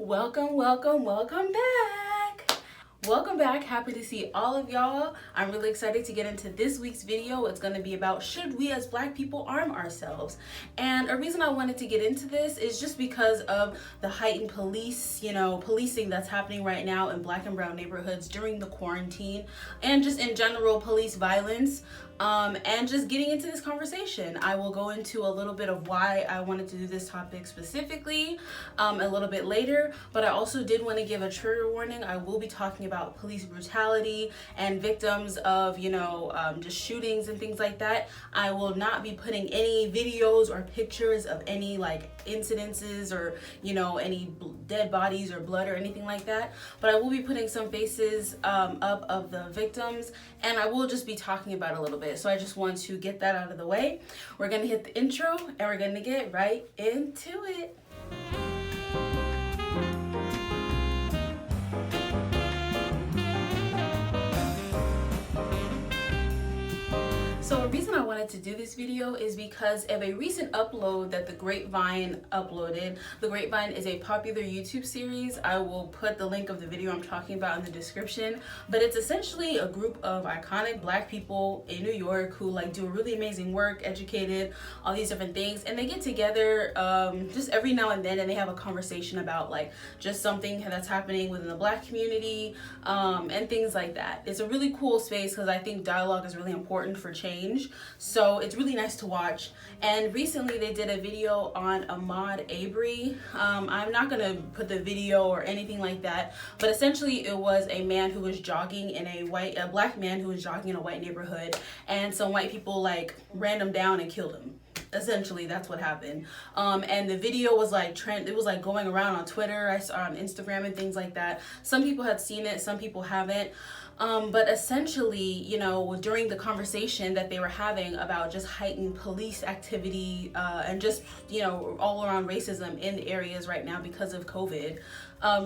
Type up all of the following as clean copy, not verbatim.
Welcome back. Welcome back. Happy to see all of y'all. I'm really excited to get into this week's video. It's going to be about should we as Black people arm ourselves? And a reason I wanted to get into this is just because of the heightened policing that's happening right now in Black and brown neighborhoods during the quarantine, and just in general police violence. And just getting into this conversation, I will go into a little bit of why I wanted to do this topic specifically a little bit later, but I also did want to give a trigger warning. I will be talking about police brutality and victims of, just shootings and things like that. I will not be putting any videos or pictures of any incidences or, any dead bodies or blood or anything like that, but I will be putting some faces up of the victims, and I will just be talking about it a little bit. So I just want to get that out of the way. We're gonna hit the intro and we're gonna get right into it. So a reason I wanted to do this video is because of a recent upload that the Grapevine uploaded. The Grapevine is a popular YouTube series. I will put the link of the video I'm talking about in the description, but it's essentially a group of iconic Black people in New York who do really amazing work, educated, all these different things, and they get together just every now and then, and they have a conversation about just something that's happening within the Black community and things like that. It's a really cool space because I think dialogue is really important for change. So it's really nice to watch. And recently they did a video on Ahmaud Arbery. I'm not gonna put the video or anything like that, but essentially it was a man who was jogging in a Black man who was jogging in a white neighborhood, and some white people ran him down and killed him. Essentially, that's what happened. And the video was it was going around on Twitter, I saw on Instagram and things like that. Some people had seen it, some people haven't. But essentially, during the conversation that they were having about just heightened police activity and just, all around racism in the areas right now because of COVID,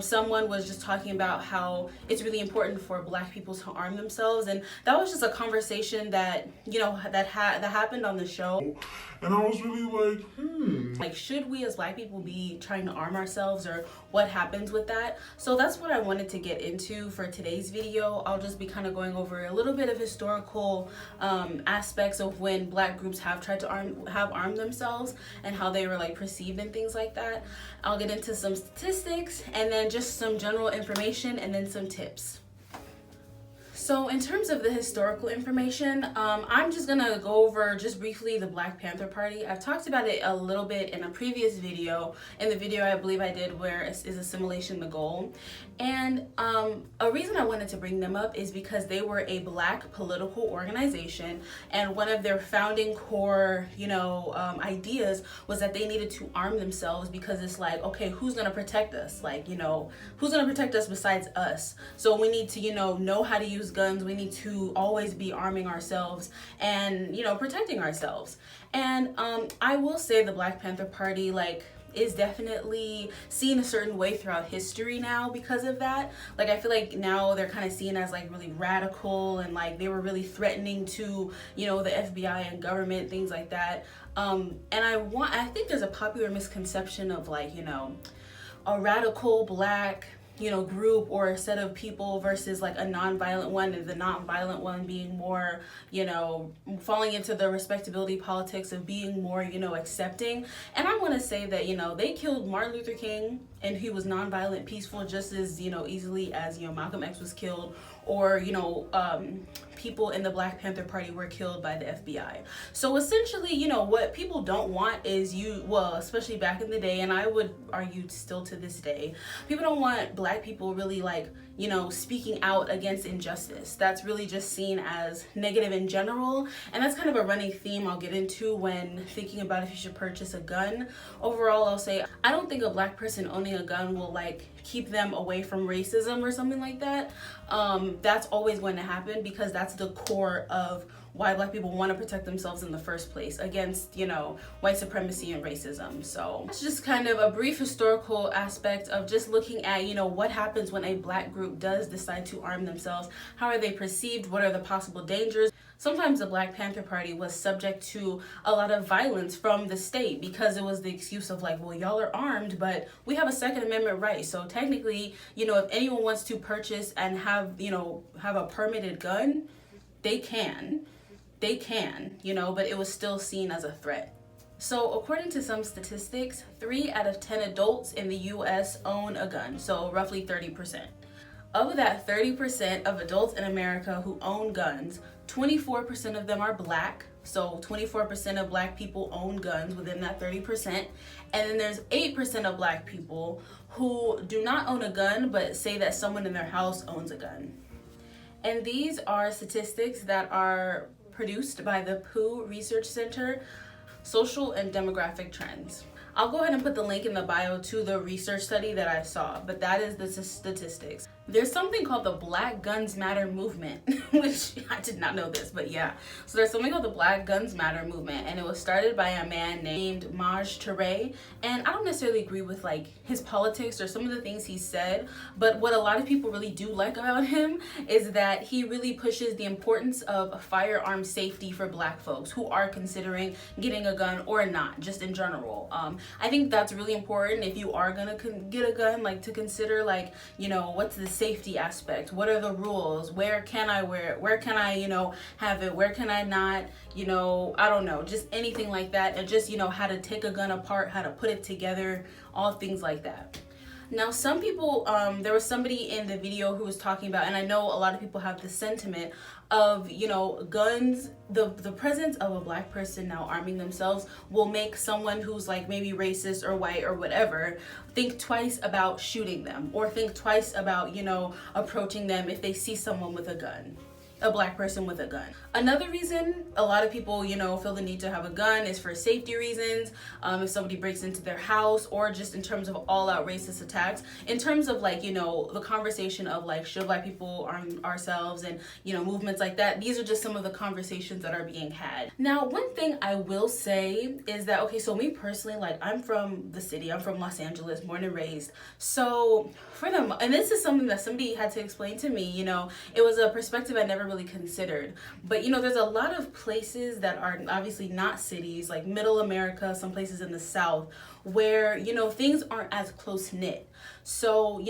someone was just talking about how it's really important for Black people to arm themselves. And that was just a conversation that, that happened on the show. And I was really should we as Black people be trying to arm ourselves, or what happens with that? So that's what I wanted to get into for today's video. I'll just be kind of going over a little bit of historical aspects of when Black groups have tried to arm themselves and how they were perceived and things like that. I'll get into some statistics and then just some general information and then some tips. So in terms of the historical information, I'm just gonna go over just briefly the Black Panther Party. I've talked about it a little bit in a previous video, in the video I believe I did where is assimilation the goal. And a reason I wanted to bring them up is because they were a Black political organization, and one of their founding core, ideas was that they needed to arm themselves because it's okay, who's gonna protect us? Who's gonna protect us besides us? So we need to, know how to use guns. We need to always be arming ourselves and, protecting ourselves. And I will say the Black Panther Party, is definitely seen a certain way throughout history now because of that. I feel now they're kind of seen as really radical, and they were really threatening to, the FBI and government, things like that. And I think there's a popular misconception of a radical Black group or a set of people versus a non-violent one, and the non-violent one being more, falling into the respectability politics of being more, accepting. And I want to say that, they killed Martin Luther King, and he was non-violent, peaceful, just as, easily as, Malcolm X was killed, or, people in the Black Panther Party were killed by the FBI. So essentially, what people don't want is especially back in the day, and I would argue still to this day, people don't want Black people really speaking out against injustice. That's really just seen as negative in general, and that's kind of a running theme I'll get into when thinking about if you should purchase a gun. Overall, I'll say I don't think a Black person owning a gun will keep them away from racism or something like that. That's always going to happen because that's the core of why Black people want to protect themselves in the first place against, white supremacy and racism. So it's just kind of a brief historical aspect of just looking at, what happens when a Black group does decide to arm themselves. How are they perceived? What are the possible dangers? Sometimes the Black Panther Party was subject to a lot of violence from the state because it was the excuse of like, well, y'all are armed, but we have a Second Amendment right. So technically, if anyone wants to purchase and have a permitted gun, they can, but it was still seen as a threat. So according to some statistics, 3 out of 10 adults in the US own a gun, so roughly 30%. Of that 30% of adults in America who own guns, 24% of them are Black. So 24% of Black people own guns within that 30%. And then there's 8% of Black people who do not own a gun, but say that someone in their house owns a gun. And these are statistics that are produced by the Pew Research Center, Social and Demographic Trends. I'll go ahead and put the link in the bio to the research study that I saw, but that is the statistics. There's something called the Black Guns Matter movement, which I did not know this, but yeah. So there's something called the Black Guns Matter movement, and it was started by a man named Maj Touré. And I don't necessarily agree with like his politics or some of the things he said, but what a lot of people really do like about him is that he really pushes the importance of firearm safety for Black folks who are considering getting a gun or not, just in general. I think that's really important if you are gonna get a gun, like to consider like, what's the safety aspect? What are the rules? Where can I wear it? Where can I, have it? Where can I not? I don't know, just anything like that. And just, how to take a gun apart, how to put it together, all things like that. Now, some people, there was somebody in the video who was talking about, and I know a lot of people have the sentiment of, guns, the presence of a Black person now arming themselves will make someone who's like maybe racist or white or whatever think twice about shooting them, or think twice about, approaching them if they see someone with a gun. A Black person with a gun. Another reason a lot of people, feel the need to have a gun is for safety reasons. If somebody breaks into their house, or just in terms of all-out racist attacks. In terms of like, the conversation of like, should Black people arm ourselves and, movements like that. These are just some of the conversations that are being had. Now, one thing I will say is that, okay, so me personally, like I'm from the city, I'm from Los Angeles, born and raised. So for them, and this is something that somebody had to explain to me, it was a perspective I never really considered. But there's a lot of places that are obviously not cities, like middle America, some places in the South, where things aren't as close knit. So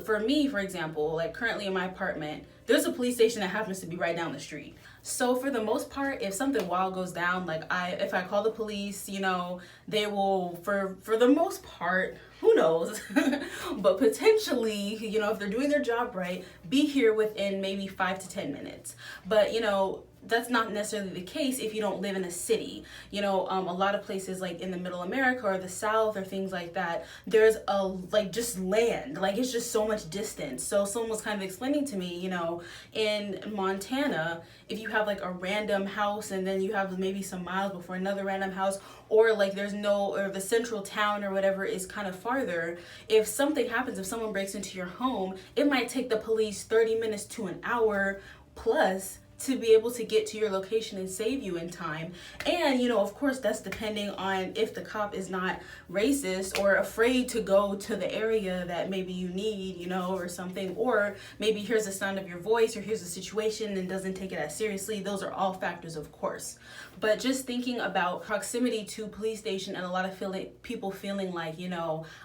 for me, for example, like currently in my apartment, there's a police station that happens to be right down the street. So for the most part, if something wild goes down, like if I call the police, they will, for the most part, who knows, but potentially, if they're doing their job right, be here within maybe 5 to 10 minutes. But, that's not necessarily the case if you don't live in a city. A lot of places like in the middle America or the South or things like that, there's just land, like it's just so much distance. So someone was kind of explaining to me, in Montana, if you have like a random house and then you have maybe some miles before another random house, or like or the central town or whatever is kind of farther, if something happens, if someone breaks into your home, it might take the police 30 minutes to an hour plus to be able to get to your location and save you in time. And of course that's depending on if the cop is not racist or afraid to go to the area that maybe you need, or something, or maybe hears the sound of your voice or hears the situation and doesn't take it as seriously. Those are all factors, of course. But just thinking about proximity to police station and a lot of people feeling like,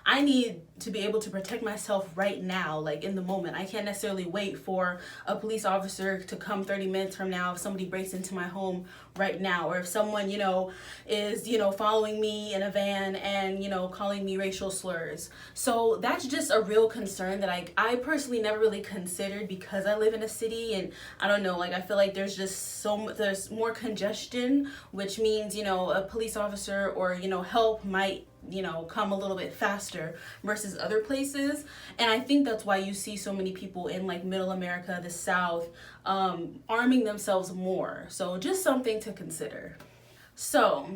I need to be able to protect myself right now, like in the moment. I can't necessarily wait for a police officer to come 30 minutes from now if somebody breaks into my home right now, or if someone, is, following me in a van and, calling me racial slurs. So that's just a real concern that I personally never really considered because I live in a city, and I don't know, like I feel like there's just there's more congestion, which means, a police officer or, help might come a little bit faster versus other places. And I think that's why you see so many people in like middle America, the South, arming themselves more. So just something to consider. So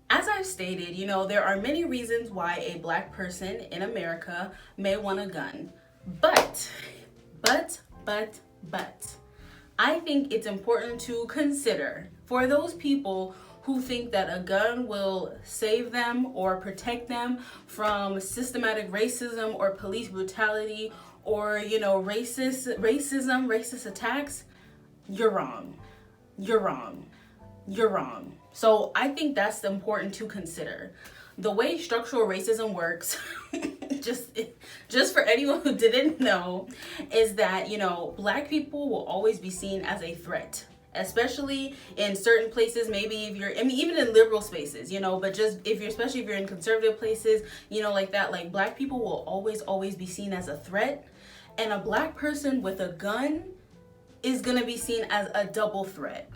as I've stated, there are many reasons why a Black person in America may want a gun. But I think it's important to consider for those people who think that a gun will save them or protect them from systematic racism or police brutality or, racist attacks. You're wrong. You're wrong. You're wrong. So I think that's important to consider. The way structural racism works, just for anyone who didn't know, is that, Black people will always be seen as a threat, especially in certain places. Maybe if you're, even in liberal spaces, but just especially if you're in conservative places, like that, like Black people will always be seen as a threat. And a Black person with a gun is gonna be seen as a double threat.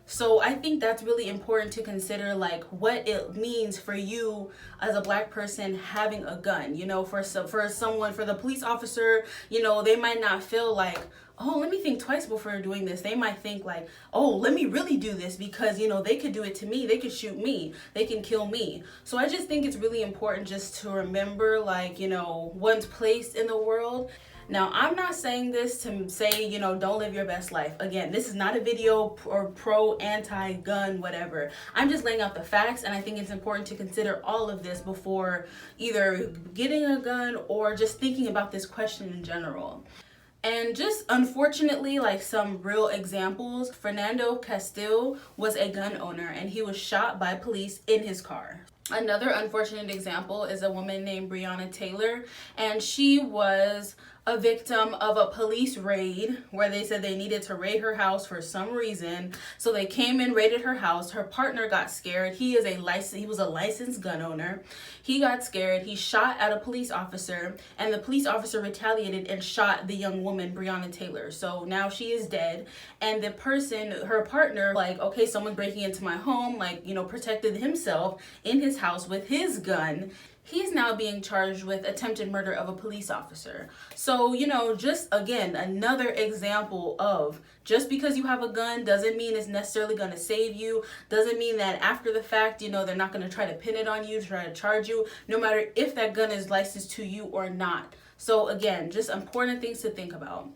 So I think that's really important to consider, like what it means for you as a Black person having a gun. For the police officer, they might not feel like, oh, let me think twice before doing this. They might think like, oh, let me really do this because, they could do it to me. They could shoot me. They can kill me. So I just think it's really important just to remember, like, one's place in the world. Now, I'm not saying this to say, don't live your best life. Again, this is not a video or pro, anti-gun, whatever. I'm just laying out the facts, and I think it's important to consider all of this before either getting a gun or just thinking about this question in general. And just unfortunately, like some real examples, Fernando Castillo was a gun owner and he was shot by police in his car. Another unfortunate example is a woman named Breonna Taylor, and she was a victim of a police raid where they said they needed to raid her house for some reason. So they came in, raided her house. Her partner got scared. He was a licensed gun owner. He got scared. He shot at a police officer, and the police officer retaliated and shot the young woman, Breonna Taylor. So now she is dead. And the person, her partner, like, okay, someone's breaking into my home, like, protected himself in his house with his gun. He's now being charged with attempted murder of a police officer. So, just again, another example of just because you have a gun doesn't mean it's necessarily going to save you. Doesn't mean that after the fact, they're not going to try to pin it on you, try to charge you, no matter if that gun is licensed to you or not. So again, just important things to think about.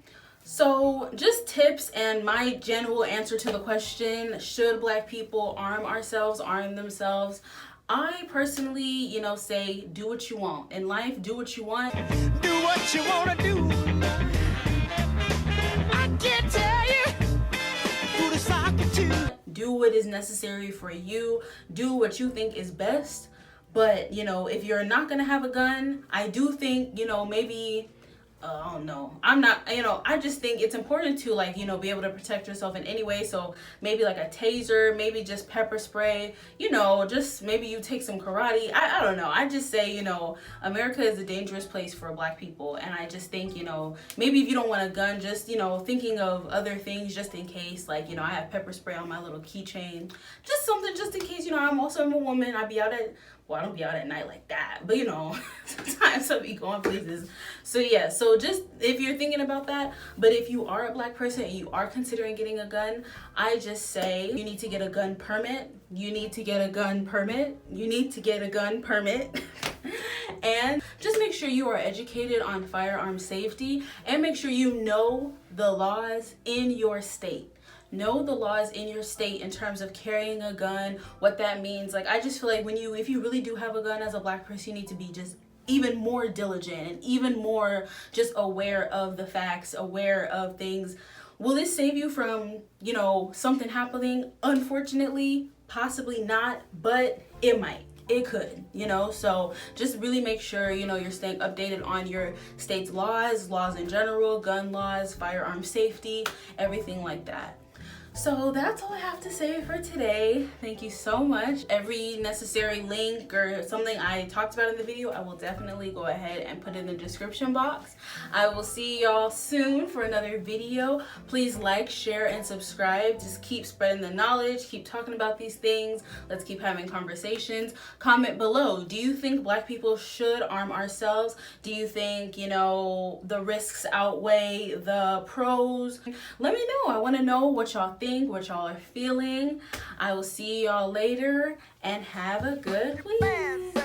So just tips and my general answer to the question, should Black people arm themselves? I personally, say do what you want. In life, do what you want. Do what you want to do. I can't tell you who to sock it to. Do what is necessary for you. Do what you think is best. But, if you're not going to have a gun, I do think, maybe... I don't know. I'm not, I just think it's important to be able to protect yourself in any way. So maybe like a taser, maybe just pepper spray, just maybe you take some karate. I don't know. I just say, America is a dangerous place for Black people. And I just think, maybe if you don't want a gun, just, thinking of other things just in case, like, I have pepper spray on my little keychain, just something just in case, I'm a woman. I don't be out at night like that, but sometimes I'll be going places. So yeah, so just if you're thinking about that, but if you are a Black person and you are considering getting a gun, I just say you need to get a gun permit. And just make sure you are educated on firearm safety and make sure you know the laws in your state. Know the laws in your state in terms of carrying a gun, what that means. Like, I just feel like if you really do have a gun as a Black person, you need to be just even more diligent and even more just aware of the facts, aware of things. Will this save you from, something happening? Unfortunately, possibly not, but it might. It could, so just really make sure, you're staying updated on your state's laws in general, gun laws, firearm safety, everything like that. So that's all I have to say for today. Thank you so much. Every necessary link or something I talked about in the video, I will definitely go ahead and put in the description box. I will see y'all soon for another video. Please like, share, and subscribe. Just keep spreading the knowledge. Keep talking about these things. Let's keep having conversations. Comment below. Do you think Black people should arm ourselves? Do you think, the risks outweigh the pros? Let me know. I want to know what y'all think, what y'all are feeling. I will see y'all later and have a good week.